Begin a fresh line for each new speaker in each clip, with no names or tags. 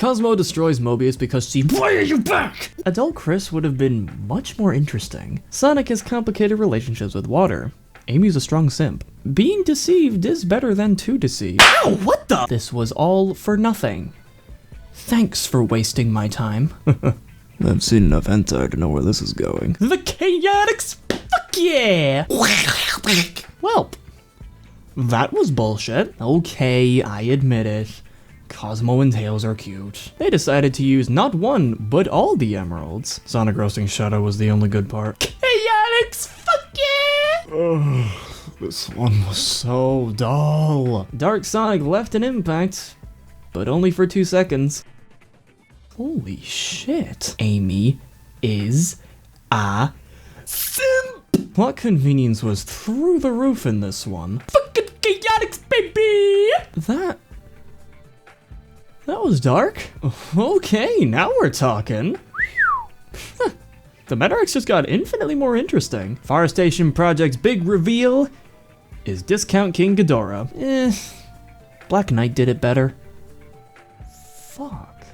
Cosmo destroys Mobius because she— Why are you back? Adult Chris would have been much more interesting. Sonic has complicated relationships with water. Amy's a strong simp. Being deceived is better than to deceive. Ow, what the— This was all for nothing. Thanks for wasting my time. I've seen enough hentai to know where this is going. The chaotic— Fuck yeah! Well, that was bullshit. Okay, I admit it. Cosmo and Tails are cute. They decided to use not one, but all the emeralds. Sonic roasting Shadow was the only good part. Chaotic— Fuck yeah! This one was so dull. Dark Sonic left an impact, but only for 2 seconds. Holy shit. Amy is a simp! Plot convenience was through the roof in this one. Fucking chaotic, baby! That was dark. Okay, now we're talking. The Metarex just got infinitely more interesting. Forestation Project's big reveal is Discount King Ghidorah. Black Knight did it better. Fuck.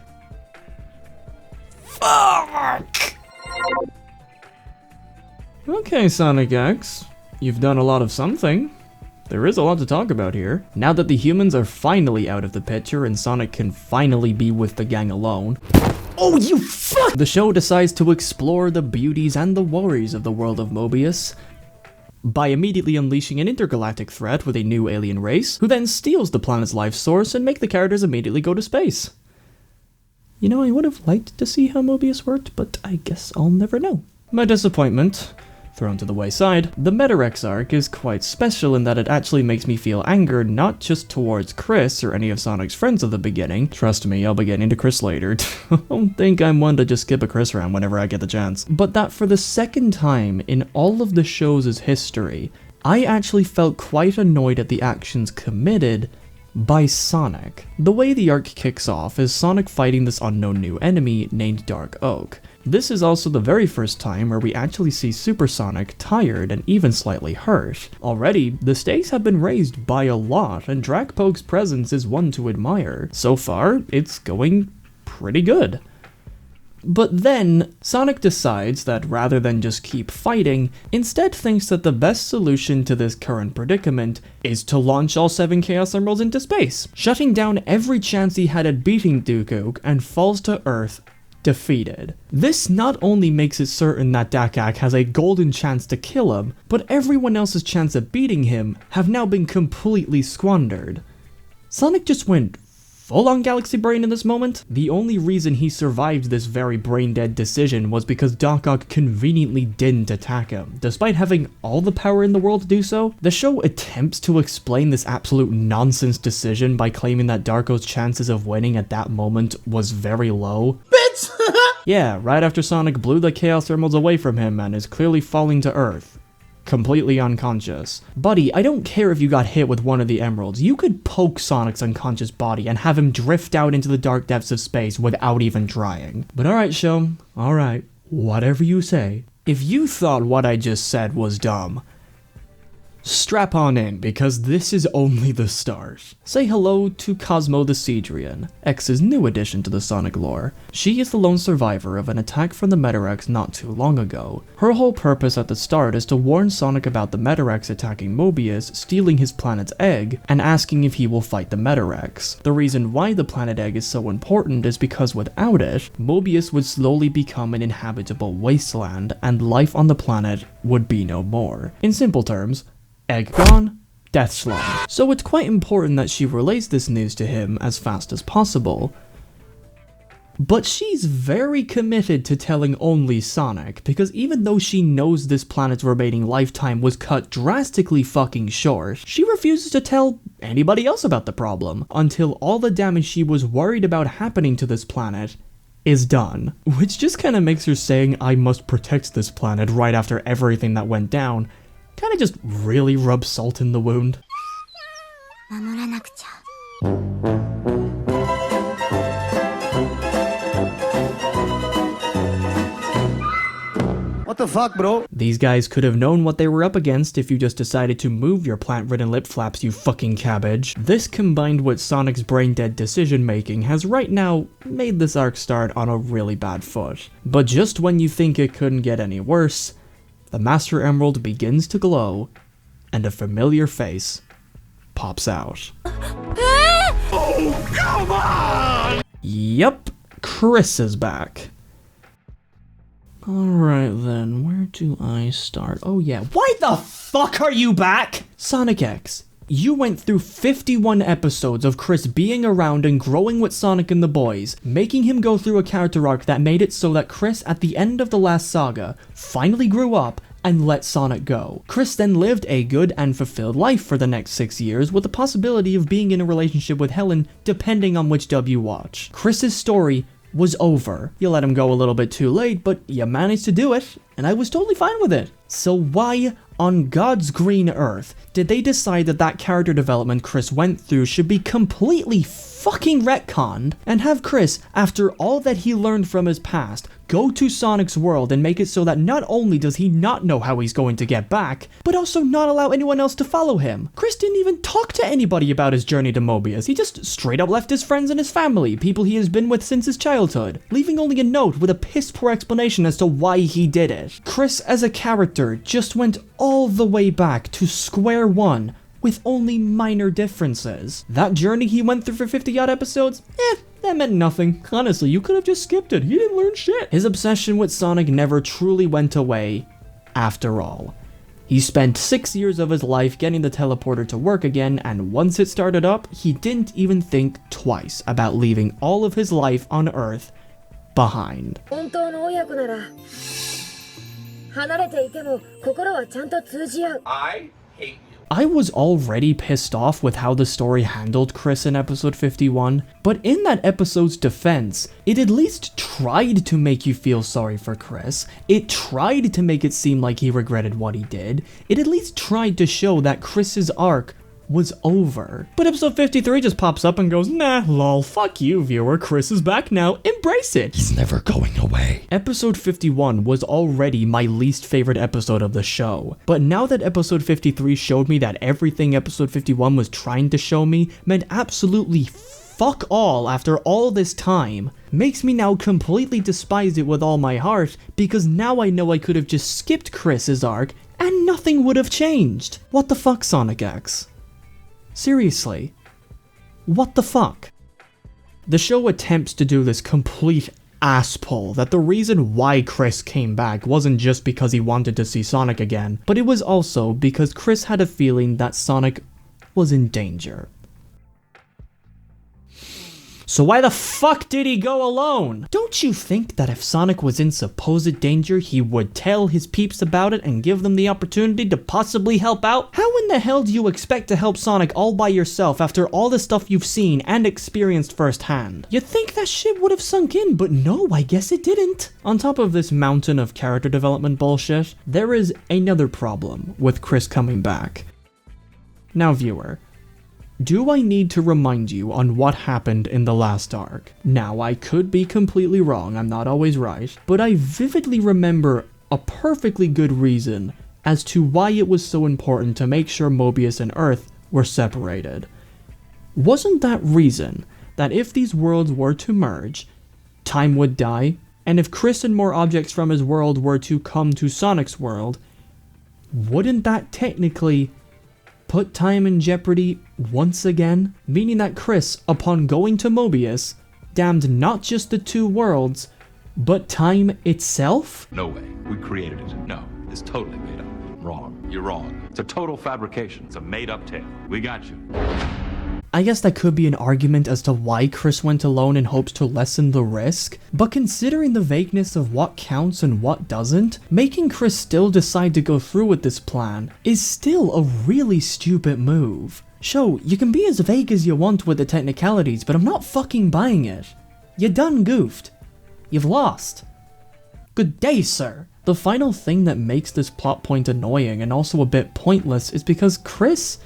Okay, Sonic X. You've done a lot of something. There is a lot to talk about here. Now that the humans are finally out of the picture and Sonic can finally be with the gang alone. Oh, you fuck! The show decides to explore the beauties and the worries of the world of Mobius by immediately unleashing an intergalactic threat with a new alien race, who then steals the planet's life source and make the characters immediately go to space. You know, I would have liked to see how Mobius worked, but I guess I'll never know. My disappointment thrown to the wayside, the Metarex arc is quite special in that it actually makes me feel anger not just towards Chris or any of Sonic's friends at the beginning. Trust me, I'll be getting into Chris later. Don't think I'm one to just skip a Chris round whenever I get the chance. But that for the second time in all of the show's history, I actually felt quite annoyed at the actions committed by Sonic. The way the arc kicks off is Sonic fighting this unknown new enemy named Dark Oak. This is also the very first time where we actually see Super Sonic tired and even slightly hurt. Already, the stakes have been raised by a lot, and Drakpoke's presence is one to admire. So far, it's going pretty good. But then, Sonic decides that rather than just keep fighting, instead thinks that the best solution to this current predicament is to launch all 7 Chaos Emeralds into space, shutting down every chance he had at beating Dukuk, and falls to Earth defeated. This not only makes it certain that Dakak has a golden chance to kill him, but everyone else's chance at beating him have now been completely squandered. Sonic just went full-on Galaxy Brain in this moment. The only reason he survived this very brain-dead decision was because Doc Ock conveniently didn't attack him. Despite having all the power in the world to do so, the show attempts to explain this absolute nonsense decision by claiming that Darko's chances of winning at that moment was very low. Bitch! Yeah, right after Sonic blew the Chaos Emeralds away from him and is clearly falling to Earth. Completely unconscious. Buddy, I don't care if you got hit with one of the emeralds. You could poke Sonic's unconscious body and have him drift out into the dark depths of space without even trying. But alright, show. Alright. Whatever you say. If you thought what I just said was dumb, strap on in, because this is only the start. Say hello to Cosmo the Cedrian, X's new addition to the Sonic lore. She is the lone survivor of an attack from the Metarex not too long ago. Her whole purpose at the start is to warn Sonic about the Metarex attacking Mobius, stealing his planet's egg, and asking if he will fight the Metarex. The reason why the planet egg is so important is because without it, Mobius would slowly become an inhabitable wasteland, and life on the planet would be no more. In simple terms, egg gone, death slung. So it's quite important that she relays this news to him as fast as possible. But she's very committed to telling only Sonic, because even though she knows this planet's remaining lifetime was cut drastically fucking short, she refuses to tell anybody else about the problem, until all the damage she was worried about happening to this planet is done. Which just kinda makes her saying, "I must protect this planet" right after everything that went down, kinda just really rubs salt in the wound.
What the fuck, bro?
These guys could have known what they were up against if you just decided to move your plant-ridden lip flaps, you fucking cabbage. This combined with Sonic's brain-dead decision-making has right now made this arc start on a really bad foot. But just when you think it couldn't get any worse, the Master Emerald begins to glow, and a familiar face pops out.
Oh, come on!
Yep, Chris is back. Alright then, where do I start? Oh yeah, why the fuck are you back? Sonic X, you went through 51 episodes of Chris being around and growing with Sonic and the boys, making him go through a character arc that made it so that Chris at the end of the last saga finally grew up and let Sonic go. Chris then lived a good and fulfilled life for the next 6 years with the possibility of being in a relationship with Helen depending on which dub you watch. Chris's story was over. You let him go a little bit too late, but you managed to do it, and I was totally fine with it. So why on God's green earth did they decide that that character development Chris went through should be completely fucking retconned and have Chris, after all that he learned from his past, go to Sonic's world and make it so that not only does he not know how he's going to get back, but also not allow anyone else to follow him? Chris didn't even talk to anybody about his journey to Mobius. He just straight up left his friends and his family, people he has been with since his childhood, leaving only a note with a piss poor explanation as to why he did it. Chris as a character just went all the way back to square one with only minor differences. That journey he went through for 50 odd episodes, that meant nothing. Honestly, you could have just skipped it. He didn't learn shit. His obsession with Sonic never truly went away after all. He spent 6 years of his life getting the teleporter to work again, and once it started up, he didn't even think twice about leaving all of his life on Earth behind.
I hate you.
I was already pissed off with how the story handled Chris in episode 51, but in that episode's defense, it at least tried to make you feel sorry for Chris. It tried to make it seem like he regretted what he did. It at least tried to show that Chris's arc was over. But episode 53 just pops up and goes, nah, lol, fuck you, viewer, Chris is back now, embrace it.
He's never going away.
Episode 51 was already my least favorite episode of the show, but now that episode 53 showed me that everything episode 51 was trying to show me meant absolutely fuck all after all this time, makes me now completely despise it with all my heart, because now I know I could have just skipped Chris's arc and nothing would have changed. What the fuck, Sonic X? Seriously, what the fuck? The show attempts to do this complete ass-pull that the reason why Chris came back wasn't just because he wanted to see Sonic again, but it was also because Chris had a feeling that Sonic was in danger. So why the fuck did he go alone? Don't you think that if Sonic was in supposed danger, he would tell his peeps about it and give them the opportunity to possibly help out? How in the hell do you expect to help Sonic all by yourself after all the stuff you've seen and experienced firsthand? You'd think that shit would have sunk in, but no, I guess it didn't. On top of this mountain of character development bullshit, there is another problem with Chris coming back. Now, viewer, do I need to remind you on what happened in the last arc? Now, I could be completely wrong, I'm not always right, but I vividly remember a perfectly good reason as to why it was so important to make sure Mobius and Earth were separated. Wasn't that reason that if these worlds were to merge, time would die, and if Chris and more objects from his world were to come to Sonic's world, wouldn't that technically put time in jeopardy once again? Meaning that Chris, upon going to Mobius, damned not just the two worlds, but time itself?
No way. We created it. No, it's totally made up. Wrong. You're wrong. It's a total fabrication. It's a made-up tale. We got you.
I guess that could be an argument as to why Chris went alone in hopes to lessen the risk, but considering the vagueness of what counts and what doesn't, making Chris still decide to go through with this plan is still a really stupid move. Sure, you can be as vague as you want with the technicalities, but I'm not fucking buying it. You done goofed. You've lost. Good day, sir. The final thing that makes this plot point annoying and also a bit pointless is because Chris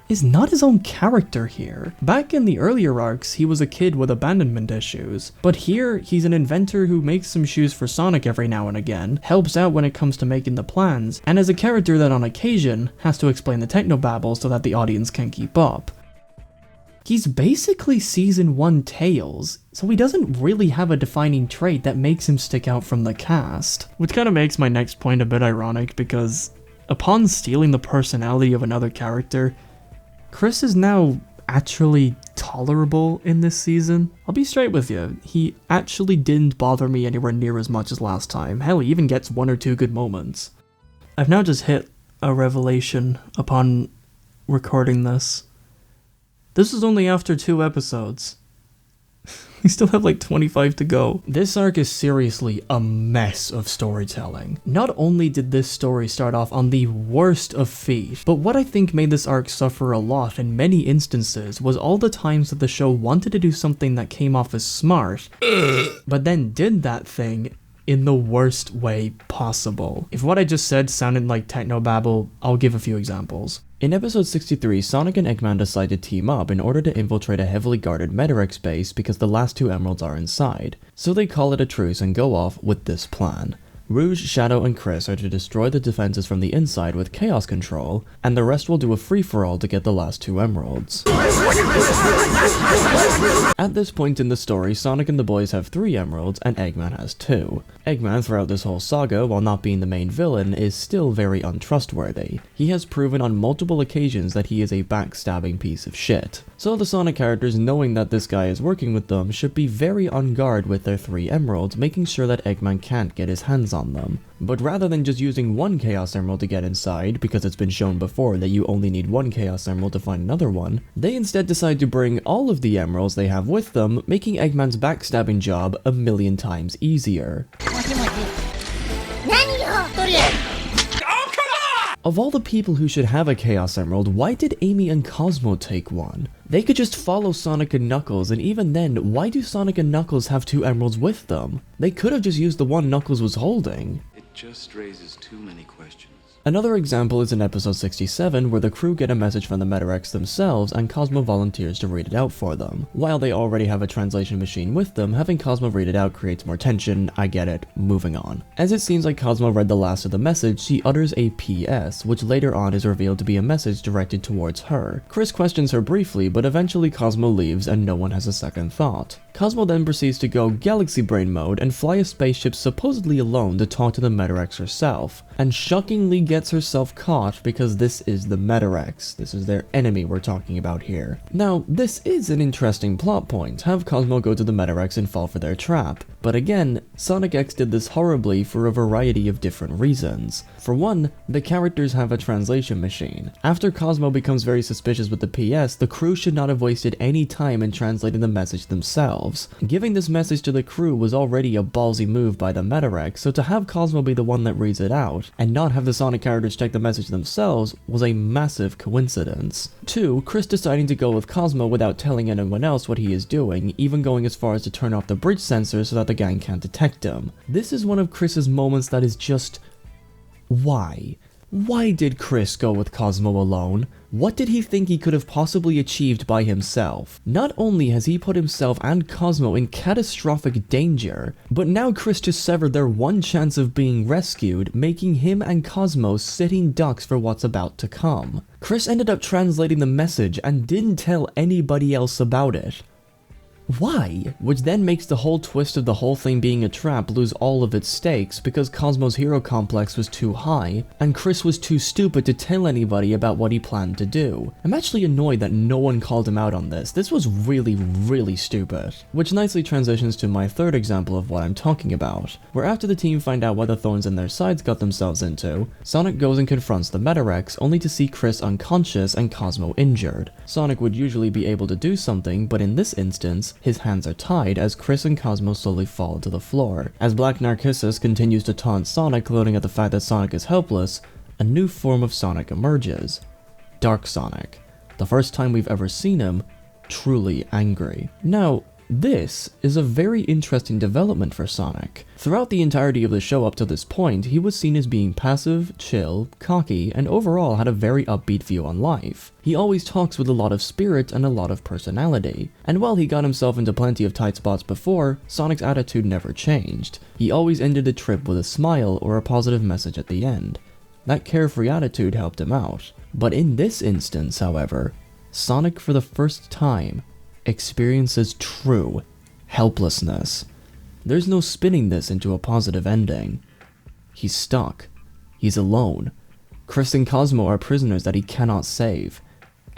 is not his own character here. Back in the earlier arcs, he was a kid with abandonment issues, but here he's an inventor who makes some shoes for Sonic every now and again, helps out when it comes to making the plans, and is a character that on occasion has to explain the technobabble so that the audience can keep up. He's basically Season 1 Tails, so he doesn't really have a defining trait that makes him stick out from the cast. Which kind of makes my next point a bit ironic because upon stealing the personality of another character, Chris is now actually tolerable in this season. I'll be straight with you, he actually didn't bother me anywhere near as much as last time. Hell, he even gets 1 or 2 good moments. I've now just hit a revelation upon recording this. This is only after 2 episodes. We still have like 25 to go. This arc is seriously a mess of storytelling. Not only did this story start off on the worst of feet, but what I think made this arc suffer a lot in many instances was all the times that the show wanted to do something that came off as smart, but then did that thing in the worst way possible. If what I just said sounded like technobabble, I'll give a few examples. In episode 63, Sonic and Eggman decide to team up in order to infiltrate a heavily guarded Metarex base because the last 2 emeralds are inside. So they call it a truce and go off with this plan. Rouge, Shadow, and Chris are to destroy the defenses from the inside with Chaos Control, and the rest will do a free-for-all to get the last 2 emeralds. At this point in the story, Sonic and the boys have 3 emeralds, and Eggman has 2. Eggman, throughout this whole saga, while not being the main villain, is still very untrustworthy. He has proven on multiple occasions that he is a backstabbing piece of shit. So the Sonic characters, knowing that this guy is working with them, should be very on guard with their 3 emeralds, making sure that Eggman can't get his hands on them. But rather than just using 1 Chaos Emerald to get inside, because it's been shown before that you only need 1 Chaos Emerald to find another one, they instead decide to bring all of the emeralds they have with them, making Eggman's backstabbing job a million times easier. Of all the people who should have a Chaos Emerald, why did Amy and Cosmo take one? They could just follow Sonic and Knuckles, and even then, why do Sonic and Knuckles have 2 emeralds with them? They could have just used the one Knuckles was holding.
It just raises too many questions.
Another example is in episode 67, where the crew get a message from the Metarex themselves and Cosmo volunteers to read it out for them. While they already have a translation machine with them, having Cosmo read it out creates more tension. I get it. Moving on. As it seems like Cosmo read the last of the message, she utters a PS, which later on is revealed to be a message directed towards her. Chris questions her briefly, but eventually Cosmo leaves and no one has a second thought. Cosmo then proceeds to go Galaxy Brain mode and fly a spaceship supposedly alone to talk to the Metarex herself, and shockingly gets herself caught because this is the Metarex. This is their enemy we're talking about here. Now, this is an interesting plot point, have Cosmo go to the Metarex and fall for their trap. But again, Sonic X did this horribly for a variety of different reasons. For one, the characters have a translation machine. After Cosmo becomes very suspicious with the PS, the crew should not have wasted any time in translating the message themselves. Giving this message to the crew was already a ballsy move by the Metarex, so to have Cosmo be the one that reads it out, and not have the Sonic characters check the message themselves, was a massive coincidence. 2, Chris deciding to go with Cosmo without telling anyone else what he is doing, even going as far as to turn off the bridge sensor so that the gang can't detect him. This is one of Chris's moments that is just... why? Why did Chris go with Cosmo alone? What did he think he could have possibly achieved by himself? Not only has he put himself and Cosmo in catastrophic danger, but now Chris just severed their one chance of being rescued, making him and Cosmo sitting ducks for what's about to come. Chris ended up translating the message and didn't tell anybody else about it. Why? Which then makes the whole twist of the whole thing being a trap lose all of its stakes because Cosmo's hero complex was too high, and Chris was too stupid to tell anybody about what he planned to do. I'm actually annoyed that no one called him out on this. This was really stupid. Which nicely transitions to my third example of what I'm talking about, where after the team find out what the thorns in their sides got themselves into, Sonic goes and confronts the Metarex only to see Chris unconscious and Cosmo injured. Sonic would usually be able to do something, but in this instance, his hands are tied as Chris and Cosmo slowly fall to the floor. As Black Narcissus continues to taunt Sonic, gloating at the fact that Sonic is helpless, a new form of Sonic emerges. Dark Sonic. The first time we've ever seen him truly angry. Now, This is a very interesting development for Sonic. Throughout the entirety of the show up to this point, he was seen as being passive, chill, cocky, and overall had a very upbeat view on life. He always talks with a lot of spirit and a lot of personality, and while he got himself into plenty of tight spots before, Sonic's attitude never changed. He always ended the trip with a smile or a positive message at the end. That carefree attitude helped him out. But in this instance, however, Sonic for the first time experiences true helplessness. There's no spinning this into a positive ending. He's stuck. He's alone. Chris and Cosmo are prisoners that he cannot save,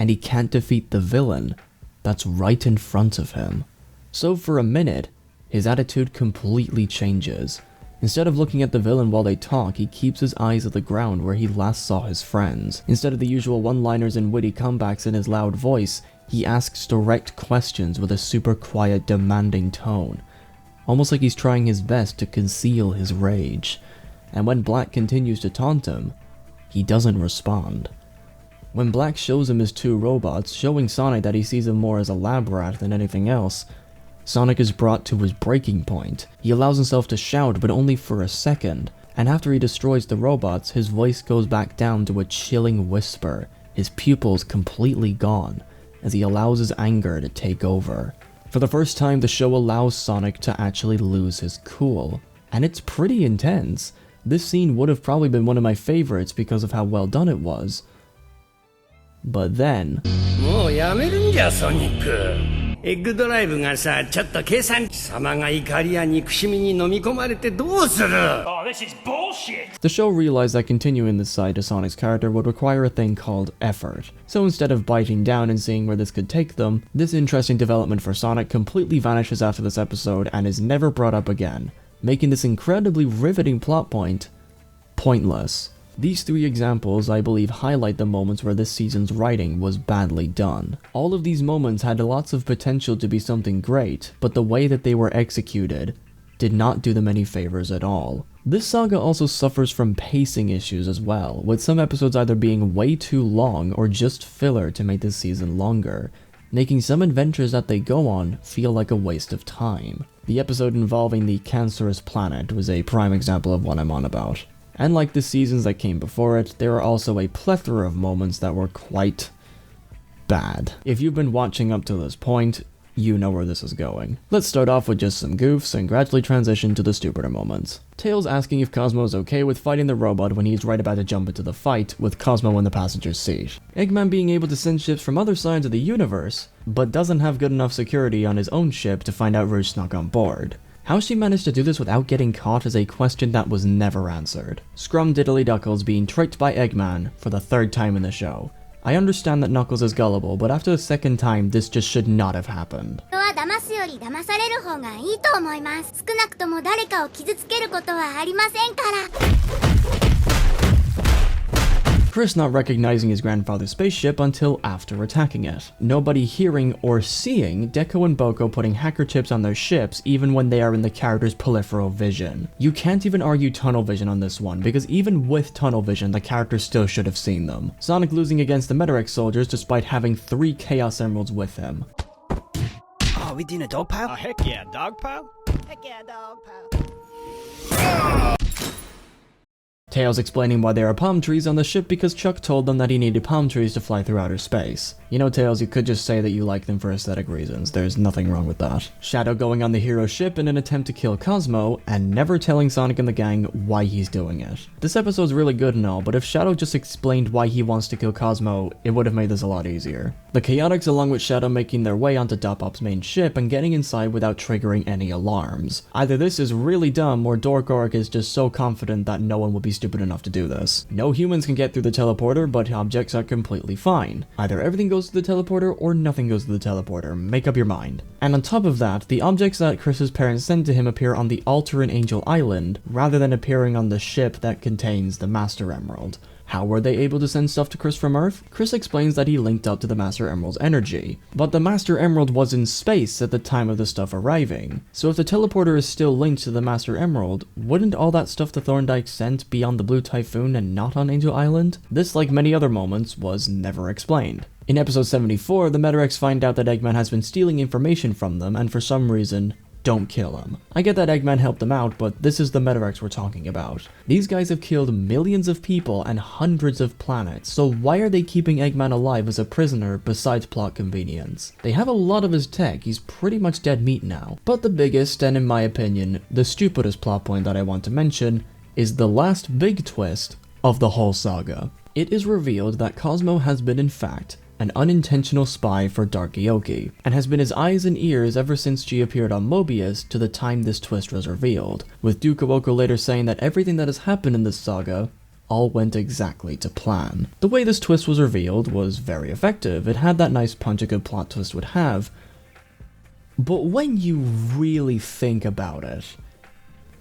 and he can't defeat the villain that's right in front of him. So for a minute, his attitude completely changes. Instead of looking at the villain while they talk, he keeps his eyes at the ground where he last saw his friends. Instead of the usual one-liners and witty comebacks in his loud voice, he asks direct questions with a super quiet, demanding tone, almost like he's trying his best to conceal his rage. And when Black continues to taunt him, he doesn't respond. When Black shows him his two robots, showing Sonic that he sees him more as a lab rat than anything else, Sonic is brought to his breaking point. He allows himself to shout, but only for a second, and after he destroys the robots, his voice goes back down to a chilling whisper, his pupils completely gone, as he allows his anger to take over. For the first time, the show allows Sonic to actually lose his cool, and it's pretty intense. This scene would have probably been one of my favorites because of how well done it was. But then...
もうやめるんじゃ、ソニック。エッグドライブがさ、ちょっと計算貴様が怒りや憎しみに飲み込まれてどうする? Oh, this is bullshit!
The show realized that continuing this side to Sonic's character would require a thing called effort. So instead of biting down and seeing where this could take them, this interesting development for Sonic completely vanishes after this episode and is never brought up again, making this incredibly riveting plot point pointless. These three examples, I believe, highlight the moments where this season's writing was badly done. All of these moments had lots of potential to be something great, but the way that they were executed did not do them any favors at all. This saga also suffers from pacing issues as well, with some episodes either being way too long or just filler to make this season longer, making some adventures that they go on feel like a waste of time. The episode involving the cancerous planet was a prime example of what I'm on about. And like the seasons that came before it, there are also a plethora of moments that were quite bad. If you've been watching up to this point, you know where this is going. Let's start off with just some goofs and gradually transition to the stupider moments. Tails asking if Cosmo is okay with fighting the robot when he's right about to jump into the fight, with Cosmo in the passenger seat. Eggman being able to send ships from other sides of the universe, but doesn't have good enough security on his own ship to find out Rouge snuck on board. How she managed to do this without getting caught is a question that was never answered. Scrum Diddly Duckles being tricked by Eggman for the third time in the show. I understand that Knuckles is gullible, but after the second time, this just should not have happened. Chris not recognizing his grandfather's spaceship until after attacking it. Nobody hearing or seeing Deco and Boko putting hacker chips on their ships even when they are in the character's peripheral vision. You can't even argue tunnel vision on this one, because even with tunnel vision, the character still should have seen them. Sonic losing against the Metarex soldiers despite having 3 Chaos Emeralds with him.
Oh, we doing a dog pile?
Oh, heck yeah, dog pile?
Heck yeah, dog pile.
Tails explaining why there are palm trees on the ship because Chuck told them that he needed palm trees to fly through outer space. You know, Tails, you could just say that you like them for aesthetic reasons. There's nothing wrong with that. Shadow going on the hero ship in an attempt to kill Cosmo, and never telling Sonic and the gang why he's doing it. This episode's really good and all, but if Shadow just explained why he wants to kill Cosmo, it would have made this a lot easier. The Chaotix along with Shadow making their way onto Dopop's main ship and getting inside without triggering any alarms. Either this is really dumb, or Dorkorg is just so confident that no one will be stupid enough to do this. No humans can get through the teleporter, but objects are completely fine. Either everything goes to the teleporter or nothing goes to the teleporter. Make up your mind. And on top of that, the objects that Chris's parents sent to him appear on the altar in Angel Island, rather than appearing on the ship that contains the Master Emerald. How were they able to send stuff to Chris from Earth? Chris explains that he linked up to the Master Emerald's energy, but the Master Emerald was in space at the time of the stuff arriving. So if the teleporter is still linked to the Master Emerald, wouldn't all that stuff the Thorndike sent be on the Blue Typhoon and not on Angel Island? This, like many other moments, was never explained. In episode 74, the Metarex find out that Eggman has been stealing information from them and for some reason don't kill him. I get that Eggman helped them out, but this is the Metarex we're talking about. These guys have killed millions of people and hundreds of planets, so why are they keeping Eggman alive as a prisoner besides plot convenience? They have a lot of his tech, he's pretty much dead meat now. But the biggest, and in my opinion, the stupidest plot point that I want to mention, is the last big twist of the whole saga. It is revealed that Cosmo has been in fact an unintentional spy for Dark Aoki, and has been his eyes and ears ever since she appeared on Mobius to the time this twist was revealed, with Duke Owoko later saying that everything that has happened in this saga all went exactly to plan. The way this twist was revealed was very effective, it had that nice punch a good plot twist would have, but when you really think about it,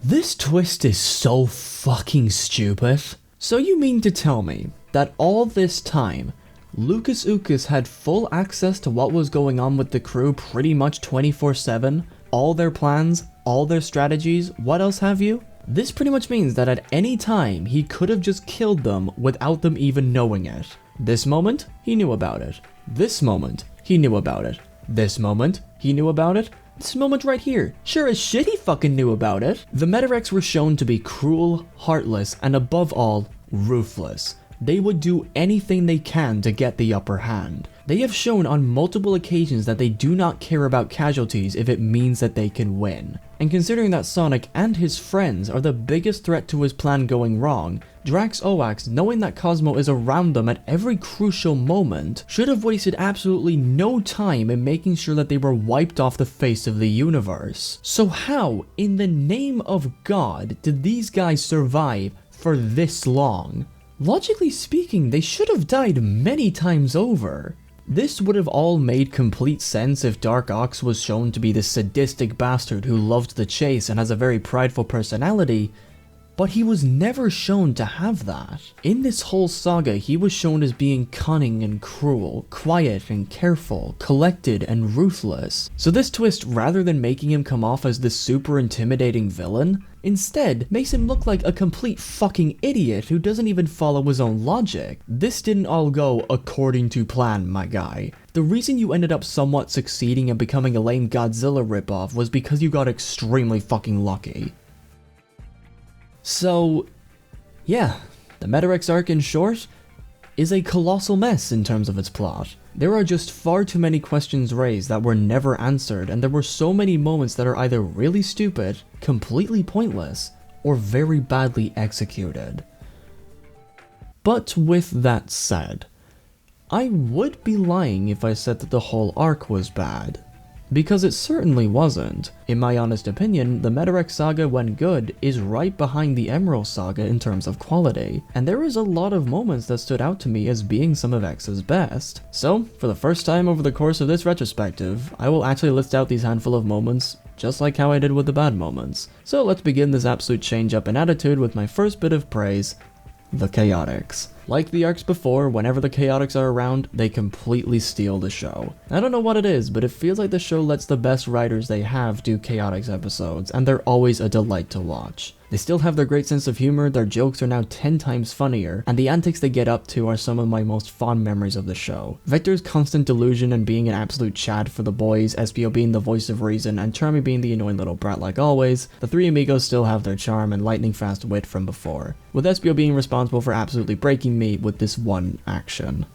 this twist is so fucking stupid. So you mean to tell me that all this time, Lucas Ucas had full access to what was going on with the crew pretty much 24/7, all their plans, all their strategies, what else have you? This pretty much means that at any time he could have just killed them without them even knowing it. This moment, he knew about it. This moment, he knew about it. This moment, he knew about it. This moment right here, sure as shit he fucking knew about it. The Metarex were shown to be cruel, heartless, and above all, ruthless. They would do anything they can to get the upper hand. They have shown on multiple occasions that they do not care about casualties if it means that they can win. And considering that Sonic and his friends are the biggest threat to his plan going wrong, Drax Oax, knowing that Cosmo is around them at every crucial moment, should have wasted absolutely no time in making sure that they were wiped off the face of the universe. So how, in the name of God, did these guys survive for this long? Logically speaking, they should have died many times over. This would have all made complete sense if Dark Ox was shown to be this sadistic bastard who loved the chase and has a very prideful personality, but he was never shown to have that. In this whole saga, he was shown as being cunning and cruel, quiet and careful, collected and ruthless. So this twist, rather than making him come off as this super intimidating villain, instead makes him look like a complete fucking idiot who doesn't even follow his own logic. This didn't all go according to plan, my guy. The reason you ended up somewhat succeeding and becoming a lame Godzilla ripoff was because you got extremely fucking lucky. So, yeah, the Metarex arc in short is a colossal mess in terms of its plot. There are just far too many questions raised that were never answered, and there were so many moments that are either really stupid, completely pointless, or very badly executed. But with that said, I would be lying if I said that the whole arc was bad, because it certainly wasn't. In my honest opinion, the Metarex Saga, when good, is right behind the Emerald Saga in terms of quality, and there is a lot of moments that stood out to me as being some of X's best. So, for the first time over the course of this retrospective, I will actually list out these handful of moments, just like how I did with the bad moments. So let's begin this absolute change up in attitude with my first bit of praise, the Chaotix. Like the arcs before, whenever the Chaotix are around, they completely steal the show. I don't know what it is, but it feels like the show lets the best writers they have do Chaotix episodes, and they're always a delight to watch. They still have their great sense of humor, their jokes are now 10 times funnier, and the antics they get up to are some of my most fond memories of the show. Vector's constant delusion and being an absolute chad for the boys, Espio being the voice of reason, and Charmy being the annoying little brat like always, the three amigos still have their charm and lightning fast wit from before, with Espio being responsible for absolutely breaking me with this one action.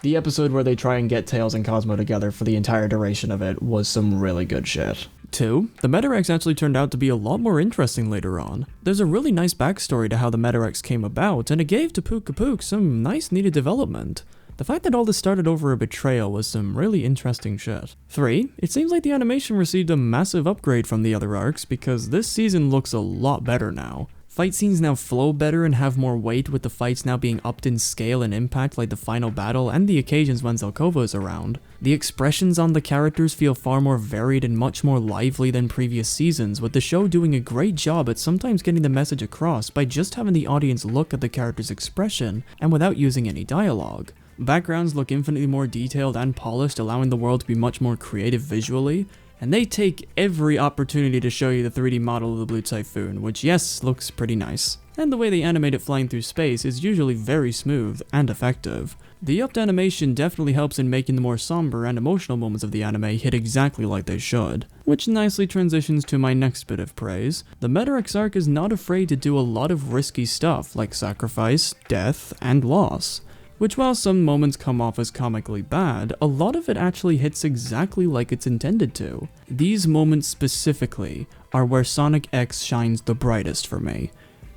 The episode where they try and get Tails and Cosmo together for the entire duration of it was some really good shit. 2. The Metarex actually turned out to be a lot more interesting later on. There's a really nice backstory to how the Metarex came about, and it gave to Puka some nice needed development. The fact that all this started over a betrayal was some really interesting shit. 3. It seems like the animation received a massive upgrade from the other arcs because this season looks a lot better now. Fight scenes now flow better and have more weight, with the fights now being upped in scale and impact, like the final battle and the occasions when Zelkova is around. The expressions on the characters feel far more varied and much more lively than previous seasons, with the show doing a great job at sometimes getting the message across by just having the audience look at the character's expression and without using any dialogue. Backgrounds look infinitely more detailed and polished, allowing the world to be much more creative visually, and they take every opportunity to show you the 3D model of the Blue Typhoon, which yes, looks pretty nice. and the way they animate it flying through space is usually very smooth and effective. The upped animation definitely helps in making the more somber and emotional moments of the anime hit exactly like they should, which nicely transitions to my next bit of praise. The Metarex arc is not afraid to do a lot of risky stuff like sacrifice, death, and loss, which while some moments come off as comically bad, a lot of it actually hits exactly like it's intended to. These moments specifically are where Sonic X shines the brightest for me.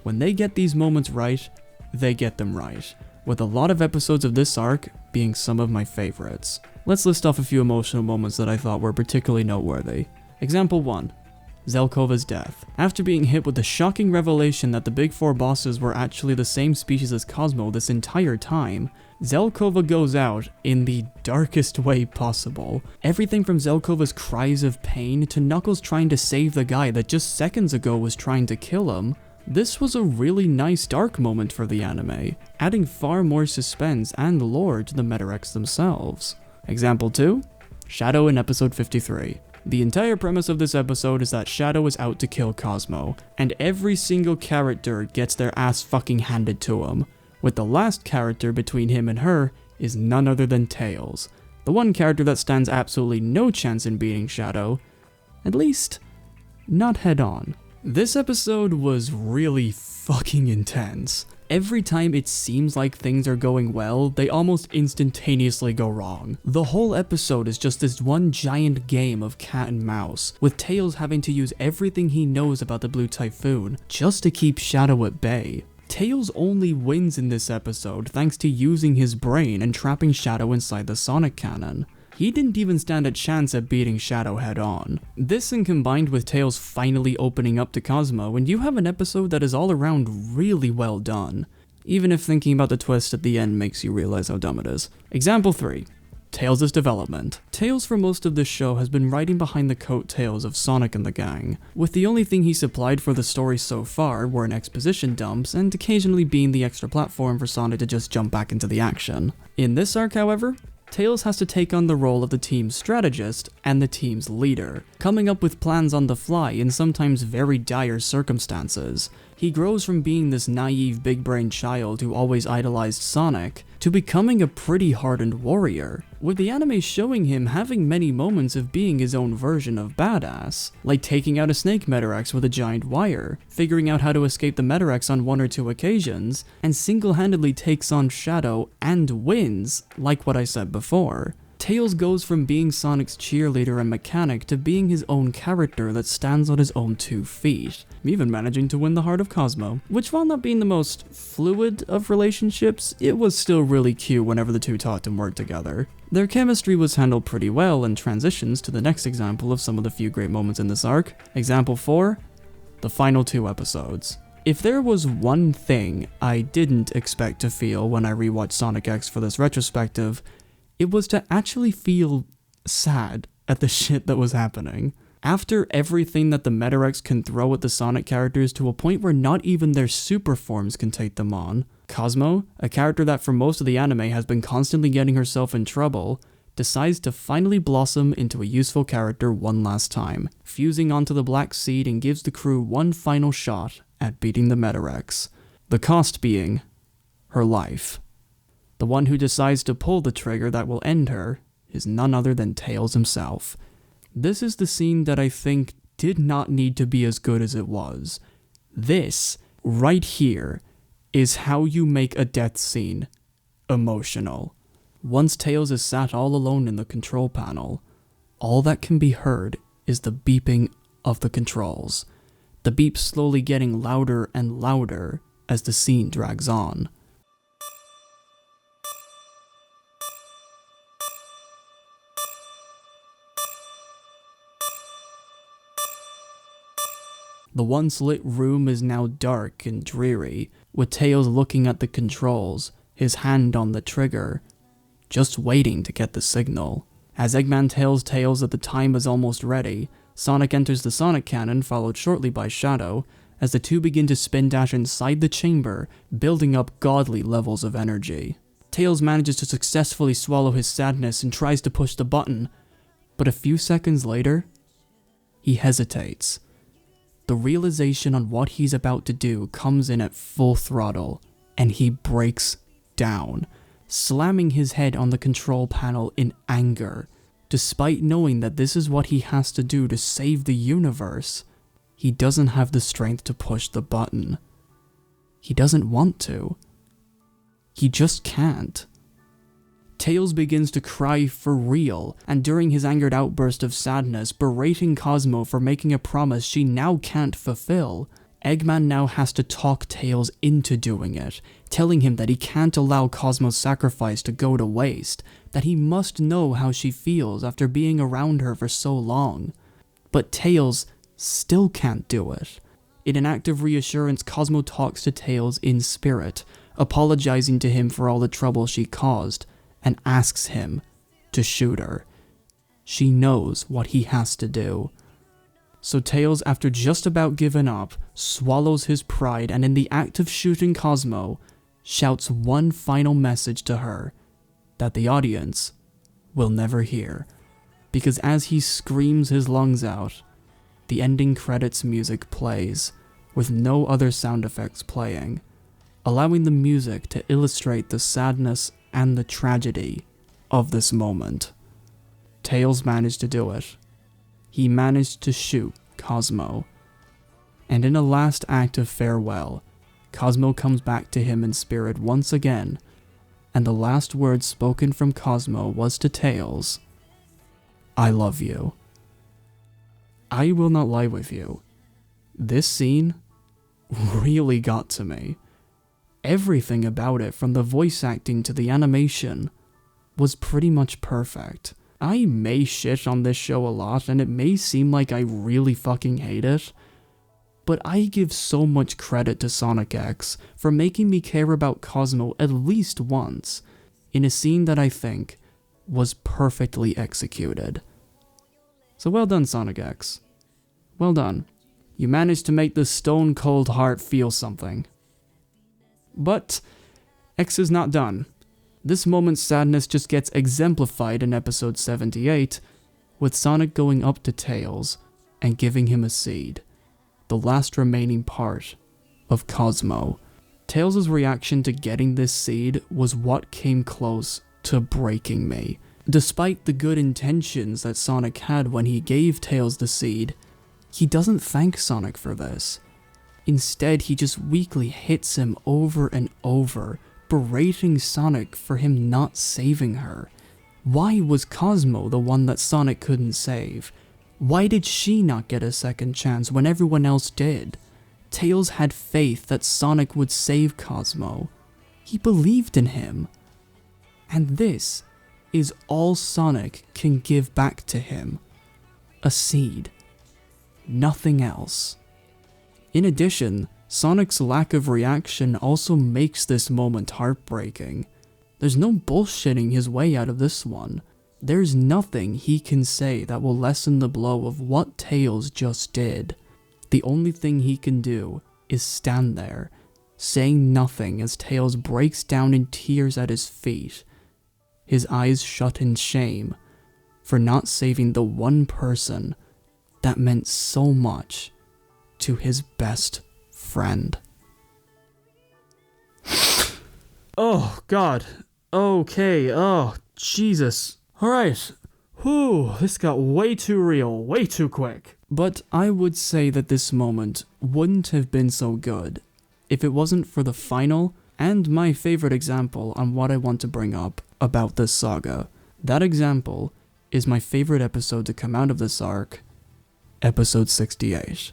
When they get these moments right, they get them right, with a lot of episodes of this arc being some of my favorites. Let's list off a few emotional moments that I thought were particularly noteworthy. Example 1. Zelkova's death. After being hit with the shocking revelation that the big four bosses were actually the same species as Cosmo this entire time, Zelkova goes out in the darkest way possible. Everything from Zelkova's cries of pain to Knuckles trying to save the guy that just seconds ago was trying to kill him. This was a really nice dark moment for the anime, adding far more suspense and lore to the Metarex themselves. Example 2. Shadow in episode 53. The entire premise of this episode is that Shadow is out to kill Cosmo, and every single character gets their ass fucking handed to him, with the last character between him and her is none other than Tails, the one character that stands absolutely no chance in beating Shadow, at least, not head on. This episode was really fucking intense. Every time it seems like things are going well, they almost instantaneously go wrong. The whole episode is just this one giant game of cat and mouse, with Tails having to use everything he knows about the Blue Typhoon just to keep Shadow at bay. Tails only wins in this episode thanks to using his brain and trapping Shadow inside the Sonic Cannon. He didn't even stand a chance at beating Shadow head on. This and combined with Tails finally opening up to Cosmo, and you have an episode that is all around really well done, even if thinking about the twist at the end makes you realize how dumb it is. Example 3. Tails' development. Tails for most of this show has been riding behind the coattails of Sonic and the gang, with the only thing he supplied for the story so far were an exposition dumps and occasionally being the extra platform for Sonic to just jump back into the action. In this arc, however, Tails has to take on the role of the team's strategist and the team's leader, coming up with plans on the fly in sometimes very dire circumstances. He grows from being this naive big-brained child who always idolized Sonic, to becoming a pretty hardened warrior, with the anime showing him having many moments of being his own version of badass, like taking out a snake Metarex with a giant wire, figuring out how to escape the Metarex on 1 or 2 occasions, and single-handedly takes on Shadow and wins, like what I said before. Tails goes from being Sonic's cheerleader and mechanic to being his own character that stands on his own 2 feet, even managing to win the heart of Cosmo, which while not being the most fluid of relationships, it was still really cute whenever the two talked and worked together. Their chemistry was handled pretty well and transitions to the next example of some of the few great moments in this arc. Example 4, the final 2 episodes. If there was one thing I didn't expect to feel when I rewatched Sonic X for this retrospective, it was to actually feel sad at the shit that was happening. After everything that the Metarex can throw at the Sonic characters to a point where not even their super forms can take them on, Cosmo, a character that for most of the anime has been constantly getting herself in trouble, decides to finally blossom into a useful character one last time, fusing onto the Black Seed and gives the crew one final shot at beating the Metarex. The cost being her life. The one who decides to pull the trigger that will end her is none other than Tails himself. This is the scene that I think did not need to be as good as it was. This, right here, is how you make a death scene emotional. Once Tails is sat all alone in the control panel, all that can be heard is the beeping of the controls. The beep slowly getting louder and louder as the scene drags on. The once lit room is now dark and dreary, with Tails looking at the controls, his hand on the trigger, just waiting to get the signal. As Eggman tells Tails that the time is almost ready, Sonic enters the Sonic Cannon, followed shortly by Shadow, as the two begin to spin dash inside the chamber, building up godly levels of energy. Tails manages to successfully swallow his sadness and tries to push the button, but a few seconds later, he hesitates. the realization on what he's about to do comes in at full throttle, and he breaks down, slamming his head on the control panel in anger. Despite knowing that this is what he has to do to save the universe, he doesn't have the strength to push the button. He doesn't want to. He just can't. Tails begins to cry for real, and during his angered outburst of sadness, berating Cosmo for making a promise she now can't fulfill, Eggman now has to talk Tails into doing it, telling him that he can't allow Cosmo's sacrifice to go to waste, that he must know how she feels after being around her for so long. But Tails still can't do it. In an act of reassurance, Cosmo talks to Tails in spirit, apologizing to him for all the trouble she caused, and asks him to shoot her. She knows what he has to do. So Tails, after just about giving up, swallows his pride and in the act of shooting Cosmo, shouts one final message to her that the audience will never hear. Because as he screams his lungs out, the ending credits music plays, with no other sound effects playing, allowing the music to illustrate the sadness and the tragedy of this moment. Tails managed to do it. He managed to shoot Cosmo. And in a last act of farewell, Cosmo comes back to him in spirit once again, and the last word spoken from Cosmo was to Tails, "I love you." I will not lie with you. This scene really got to me. Everything about it, from the voice acting to the animation, was pretty much perfect. I may shit on this show a lot, and it may seem like I really fucking hate it, but I give so much credit to Sonic X for making me care about Cosmo at least once, in a scene that I think was perfectly executed. So well done, Sonic X. Well done. You managed to make the stone cold heart feel something. But X is not done. This moment's sadness just gets exemplified in episode 78, with Sonic going up to Tails and giving him a seed, the last remaining part of Cosmo. Tails' reaction to getting this seed was what came close to breaking me. Despite the good intentions that Sonic had when he gave Tails the seed, he doesn't thank Sonic for this. Instead, he just weakly hits him over and over, berating Sonic for him not saving her. Why was Cosmo the one that Sonic couldn't save? Why did she not get a second chance when everyone else did? Tails had faith that Sonic would save Cosmo. He believed in him. And this is all Sonic can give back to him. A seed. Nothing else. In addition, Sonic's lack of reaction also makes this moment heartbreaking. There's no bullshitting his way out of this one. There's nothing he can say that will lessen the blow of what Tails just did. The only thing he can do is stand there, saying nothing as Tails breaks down in tears at his feet, his eyes shut in shame for not saving the one person that meant so much to his best friend. Oh, God. Okay, oh, Jesus. Alright. Whew, this got way too real, way too quick. But I would say that this moment wouldn't have been so good if it wasn't for the final and my favorite example on what I want to bring up about this saga. That example is my favorite episode to come out of this arc, episode 68.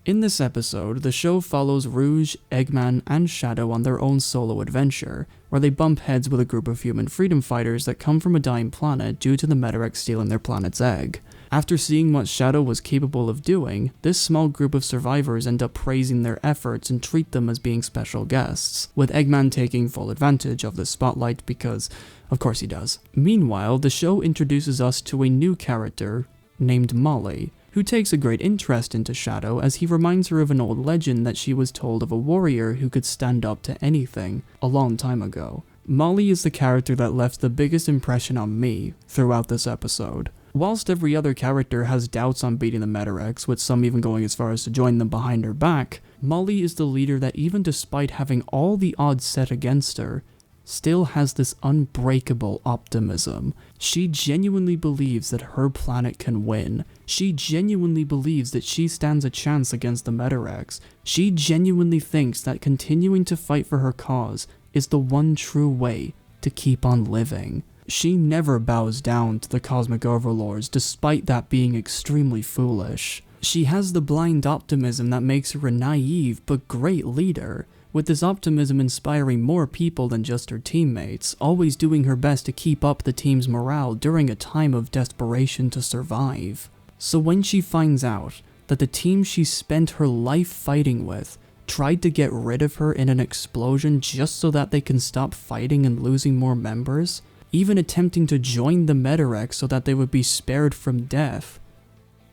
In this episode, the show follows Rouge, Eggman, and Shadow on their own solo adventure, where they bump heads with a group of human freedom fighters that come from a dying planet due to the Metarex stealing their planet's egg. After seeing what Shadow was capable of doing, this small group of survivors end up praising their efforts and treat them as being special guests, with Eggman taking full advantage of the spotlight because, of course he does. Meanwhile, the show introduces us to a new character named Molly, who takes a great interest into Shadow as he reminds her of an old legend that she was told of a warrior who could stand up to anything a long time ago. Molly is the character that left the biggest impression on me throughout this episode. Whilst every other character has doubts on beating the Metarex, with some even going as far as to join them behind her back, Molly is the leader that even despite having all the odds set against her, still has this unbreakable optimism. She genuinely believes that her planet can win. She genuinely believes that she stands a chance against the Metarex. She genuinely thinks that continuing to fight for her cause is the one true way to keep on living. She never bows down to the cosmic overlords, despite that being extremely foolish. She has the blind optimism that makes her a naive but great leader, with this optimism inspiring more people than just her teammates, always doing her best to keep up the team's morale during a time of desperation to survive. So when she finds out that the team she spent her life fighting with tried to get rid of her in an explosion just so that they can stop fighting and losing more members, even attempting to join the Metarex so that they would be spared from death,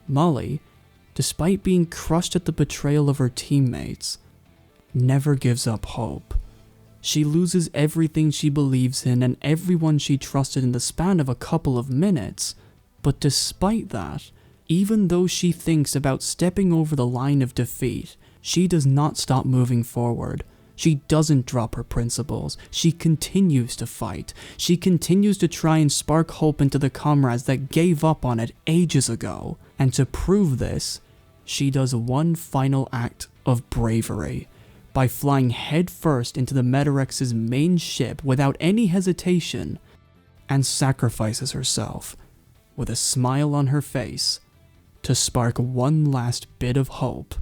Molly, despite being crushed at the betrayal of her teammates, never gives up hope. She loses everything she believes in and everyone she trusted in the span of a couple of minutes, but despite that, even though she thinks about stepping over the line of defeat, she does not stop moving forward. She doesn't drop her principles. She continues to fight. She continues to try and spark hope into the comrades that gave up on it ages ago. And to prove this, she does one final act of bravery by flying headfirst into the Metarex's main ship without any hesitation, and sacrifices herself, with a smile on her face, to spark one last bit of hope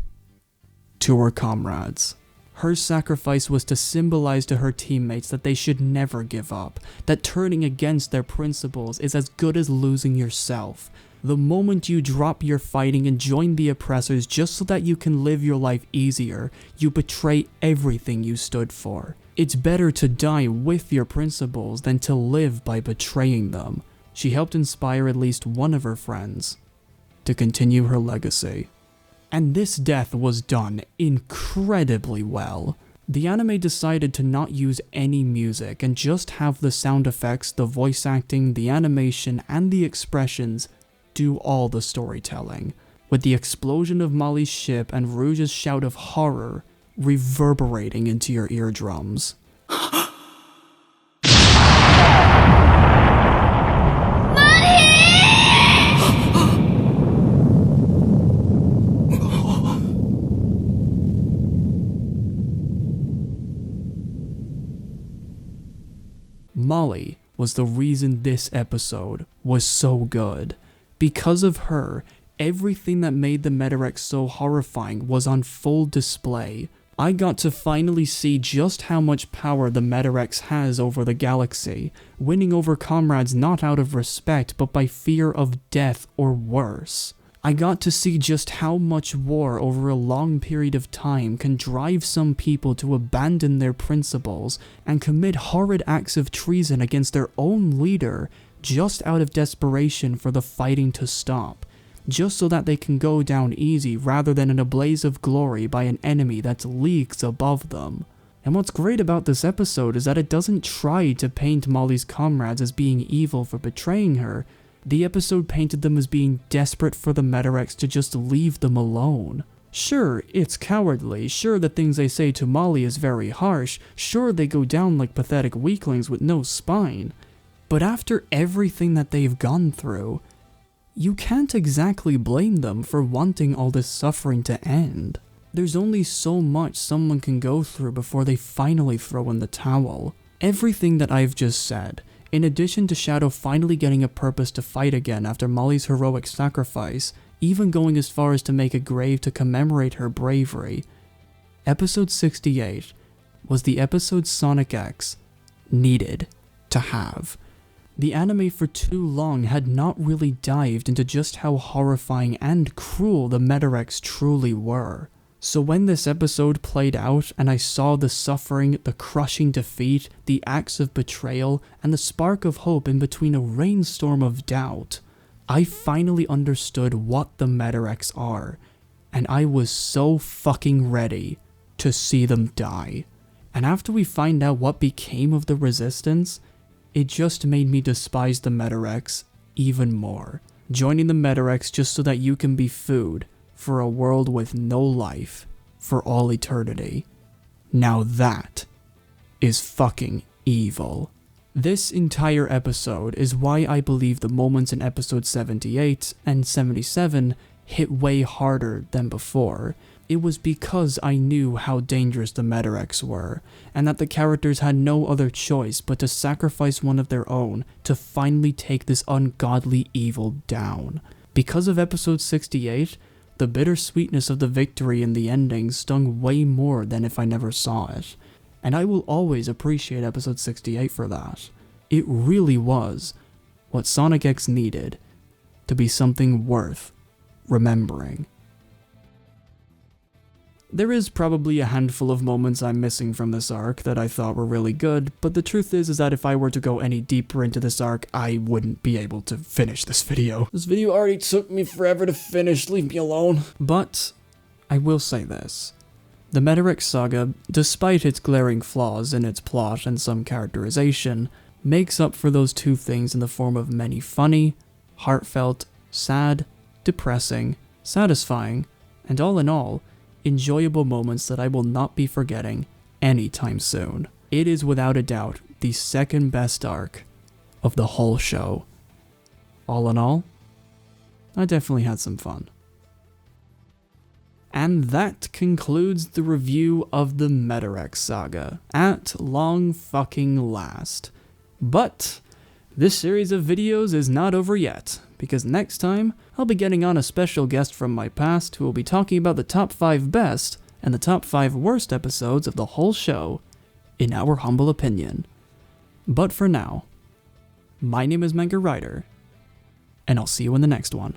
to her comrades. Her sacrifice was to symbolize to her teammates that they should never give up, that turning against their principles is as good as losing yourself. The moment you drop your fighting and join the oppressors just so that you can live your life easier, you betray everything you stood for. It's better to die with your principles than to live by betraying them. She helped inspire at least one of her friends to continue her legacy. And this death was done incredibly well. The anime decided to not use any music and just have the sound effects, the voice acting, the animation, and the expressions do all the storytelling, with the explosion of Molly's ship and Rouge's shout of horror reverberating into your eardrums. Molly was the reason this episode was so good. Because of her, everything that made the Metarex so horrifying was on full display. I got to finally see just how much power the Metarex has over the galaxy, winning over comrades not out of respect but by fear of death or worse. I got to see just how much war over a long period of time can drive some people to abandon their principles and commit horrid acts of treason against their own leader just out of desperation for the fighting to stop, just so that they can go down easy rather than in a blaze of glory by an enemy that's leagues above them. And what's great about this episode is that it doesn't try to paint Molly's comrades as being evil for betraying her. The episode painted them as being desperate for the Metarex to just leave them alone. Sure, it's cowardly, sure the things they say to Molly is very harsh, sure they go down like pathetic weaklings with no spine, but after everything that they've gone through, you can't exactly blame them for wanting all this suffering to end. There's only so much someone can go through before they finally throw in the towel. Everything that I've just said, in addition to Shadow finally getting a purpose to fight again after Molly's heroic sacrifice, even going as far as to make a grave to commemorate her bravery, episode 68 was the episode Sonic X needed to have. The anime for too long had not really dived into just how horrifying and cruel the Metarex truly were. So when this episode played out and I saw the suffering, the crushing defeat, the acts of betrayal, and the spark of hope in between a rainstorm of doubt, I finally understood what the Metarex are, and I was so fucking ready to see them die. And after we find out what became of the Resistance, it just made me despise the Metarex even more. joining the Metarex just so that you can be food for a world with no life for all eternity. Now that is fucking evil. This entire episode is why I believe the moments in episode 78 and 77 hit way harder than before. It was because I knew how dangerous the Metarex were, and that the characters had no other choice but to sacrifice one of their own to finally take this ungodly evil down. Because of episode 68, the bittersweetness of the victory in the ending stung way more than if I never saw it, and I will always appreciate episode 68 for that. It really was what Sonic X needed to be something worth remembering. There is probably a handful of moments I'm missing from this arc that I thought were really good, but the truth is that if I were to go any deeper into this arc, I wouldn't be able to finish this video. This video already took me forever to finish, leave me alone. But I will say this. The Metarex Saga, despite its glaring flaws in its plot and some characterization, makes up for those two things in the form of many funny, heartfelt, sad, depressing, satisfying, and all in all, enjoyable moments that I will not be forgetting anytime soon. It is without a doubt the second best arc of the whole show. All in all, I definitely had some fun. And that concludes the review of the Metarex Saga, at long fucking last. But this series of videos is not over yet, because next time, I'll be getting on a special guest from my past who will be talking about the top 5 best and the top 5 worst episodes of the whole show, in our humble opinion. But for now, my name is Manga Writer, and I'll see you in the next one.